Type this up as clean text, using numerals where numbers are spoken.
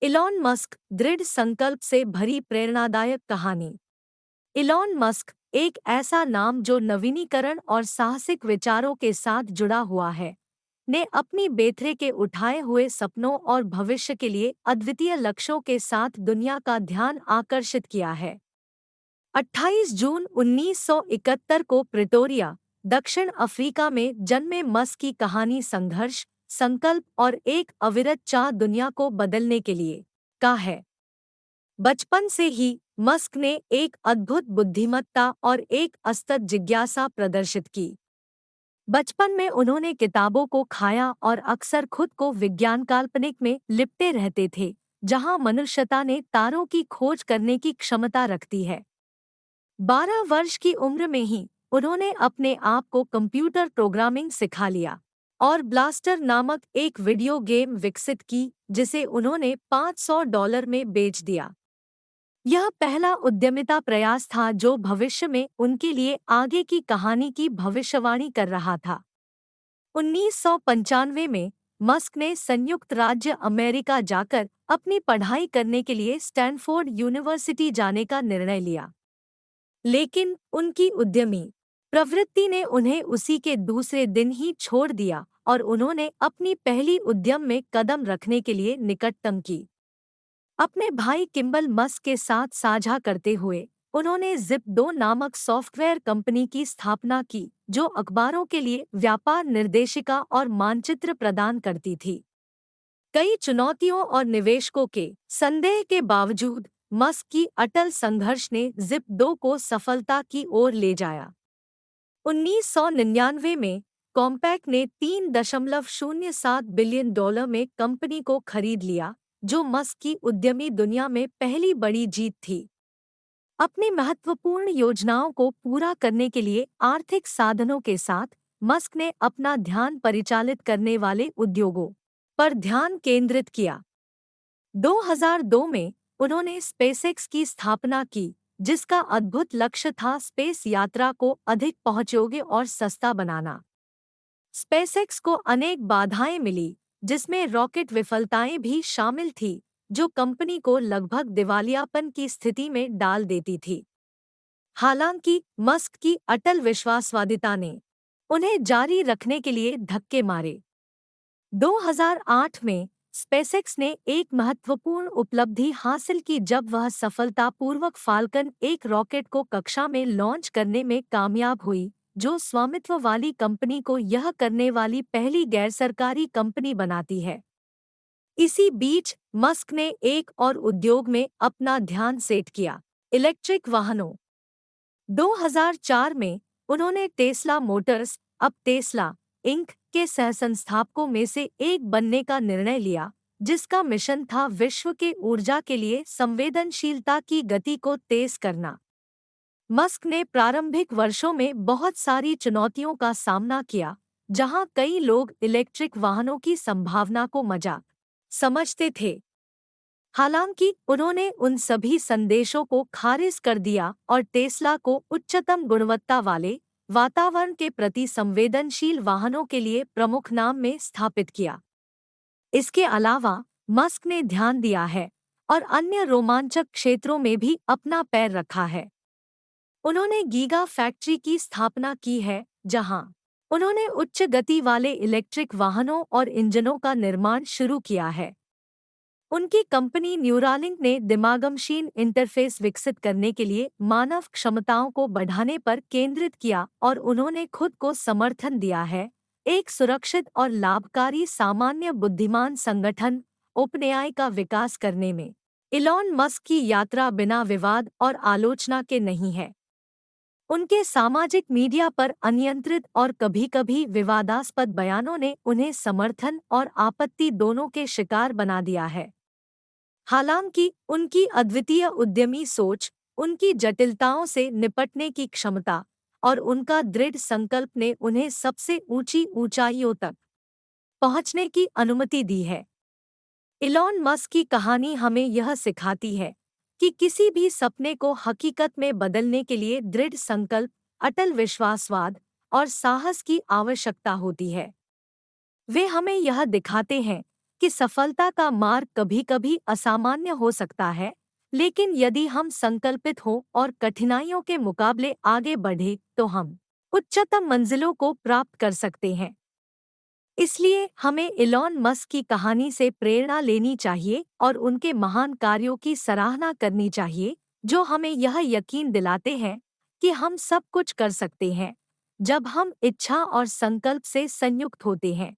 Elon Musk दृढ़ संकल्प से भरी प्रेरणादायक कहानी। इलॉन मस्क एक ऐसा नाम जो नवीनीकरण और साहसिक विचारों के साथ जुड़ा हुआ है, ने अपनी बेथरे के उठाए हुए सपनों और भविष्य के लिए अद्वितीय लक्ष्यों के साथ दुनिया का ध्यान आकर्षित किया है। 28 जून 1971 को प्रिटोरिया, दक्षिण अफ्रीका में जन्मे मस्क की कहानी संघर्ष, संकल्प और एक अविरत चाह दुनिया को बदलने के लिए का है। बचपन से ही मस्क ने एक अद्भुत बुद्धिमत्ता और एक असतत जिज्ञासा प्रदर्शित की। बचपन में उन्होंने किताबों को खाया और अक्सर खुद को विज्ञान काल्पनिक में लिपटे रहते थे, जहां मनुष्यता ने तारों की खोज करने की क्षमता रखती है। 12 वर्ष की उम्र में ही उन्होंने अपने आप को कंप्यूटर प्रोग्रामिंग सिखा लिया और ब्लास्टर नामक एक वीडियो गेम विकसित की, जिसे उन्होंने $500 में बेच दिया। यह पहला उद्यमिता प्रयास था जो भविष्य में उनके लिए आगे की कहानी की भविष्यवाणी कर रहा था। 1995 में मस्क ने संयुक्त राज्य अमेरिका जाकर अपनी पढ़ाई करने के लिए स्टैनफोर्ड यूनिवर्सिटी जाने का निर्णय लिया, लेकिन उनकी उद्यमी प्रवृत्ति ने उन्हें उसी के दूसरे दिन ही छोड़ दिया और उन्होंने अपनी पहली उद्यम में कदम रखने के लिए निकटतम की अपने भाई किम्बल मस्क के साथ साझा करते हुए उन्होंने जिप2 नामक सॉफ्टवेयर कंपनी की स्थापना की, जो अखबारों के लिए व्यापार निर्देशिका और मानचित्र प्रदान करती थी। कई चुनौतियों और निवेशकों के संदेह के बावजूद मस्क की अटल संघर्ष ने जिप2 को सफलता की ओर ले जाया। 1999 में कॉम्पैक ने $3.07 बिलियन में कंपनी को खरीद लिया, जो मस्क की उद्यमी दुनिया में पहली बड़ी जीत थी। अपनी महत्वपूर्ण योजनाओं को पूरा करने के लिए आर्थिक साधनों के साथ मस्क ने अपना ध्यान परिचालित करने वाले उद्योगों पर ध्यान केंद्रित किया। 2002 में उन्होंने स्पेसएक्स की स्थापना की, जिसका अद्भुत लक्ष्य था स्पेस यात्रा को अधिक पहुंचयोग्य और सस्ता बनाना। स्पेसएक्स को अनेक बाधाएं मिली, जिसमें रॉकेट विफलताएं भी शामिल थी, जो कंपनी को लगभग दिवालियापन की स्थिति में डाल देती थी। हालांकि मस्क की अटल विश्वासवादिता ने उन्हें जारी रखने के लिए धक्के मारे। 2008 में स्पेसएक्स ने एक महत्वपूर्ण उपलब्धि हासिल की जब वह सफलतापूर्वक फाल्कन 1 रॉकेट को कक्षा में लॉन्च करने में कामयाब हुई, जो स्वामित्व वाली कंपनी को यह करने वाली पहली गैरसरकारी कंपनी बनाती है। इसी बीच मस्क ने एक और उद्योग में अपना ध्यान सेट किया, इलेक्ट्रिक वाहनों। 2004 में उन्होंने टेस्ला मोटर्स, अब टेस्ला इंक, के सहसंस्थापकों में से एक बनने का निर्णय लिया, जिसका मिशन था विश्व के ऊर्जा के लिए संवेदनशीलता की गति को तेज करना। मस्क ने प्रारंभिक वर्षों में बहुत सारी चुनौतियों का सामना किया, जहां कई लोग इलेक्ट्रिक वाहनों की संभावना को मजाक समझते थे। हालांकि उन्होंने उन सभी संदेशों को खारिज कर दिया और टेस्ला को उच्चतम गुणवत्ता वाले, वातावरण के प्रति संवेदनशील वाहनों के लिए प्रमुख नाम में स्थापित किया। इसके अलावा मस्क ने ध्यान दिया है और अन्य रोमांचक क्षेत्रों में भी अपना पैर रखा है। उन्होंने गीगा फैक्ट्री की स्थापना की है, जहां उन्होंने उच्च गति वाले इलेक्ट्रिक वाहनों और इंजनों का निर्माण शुरू किया है। उनकी कंपनी न्यूरालिंक ने दिमागमशीन इंटरफेस विकसित करने के लिए मानव क्षमताओं को बढ़ाने पर केंद्रित किया और उन्होंने खुद को समर्थन दिया है एक सुरक्षित और लाभकारी सामान्य बुद्धिमान संगठन ओपनएआई का विकास करने में। इलॉन मस्क की यात्रा बिना विवाद और आलोचना के नहीं है। उनके सामाजिक मीडिया पर अनियंत्रित और कभी-कभी विवादास्पद बयानों ने उन्हें समर्थन और आपत्ति दोनों के शिकार बना दिया है। हालांकि उनकी अद्वितीय उद्यमी सोच, उनकी जटिलताओं से निपटने की क्षमता और उनका दृढ़ संकल्प ने उन्हें सबसे ऊंची ऊंचाइयों तक पहुंचने की अनुमति दी है। इलॉन मस्क की कहानी हमें यह सिखाती है कि किसी भी सपने को हकीकत में बदलने के लिए दृढ़ संकल्प, अटल विश्वासवाद और साहस की आवश्यकता होती है। वे हमें यह दिखाते हैं कि सफलता का मार्ग कभी-कभी असामान्य हो सकता है, लेकिन यदि हम संकल्पित हों और कठिनाइयों के मुकाबले आगे बढ़े, तो हम उच्चतम मंजिलों को प्राप्त कर सकते हैं। इसलिए हमें इलॉन मस्क की कहानी से प्रेरणा लेनी चाहिए और उनके महान कार्यों की सराहना करनी चाहिए, जो हमें यह यकीन दिलाते हैं कि हम सब कुछ कर सकते हैं, जब हम इच्छा और संकल्प से संयुक्त होते हैं।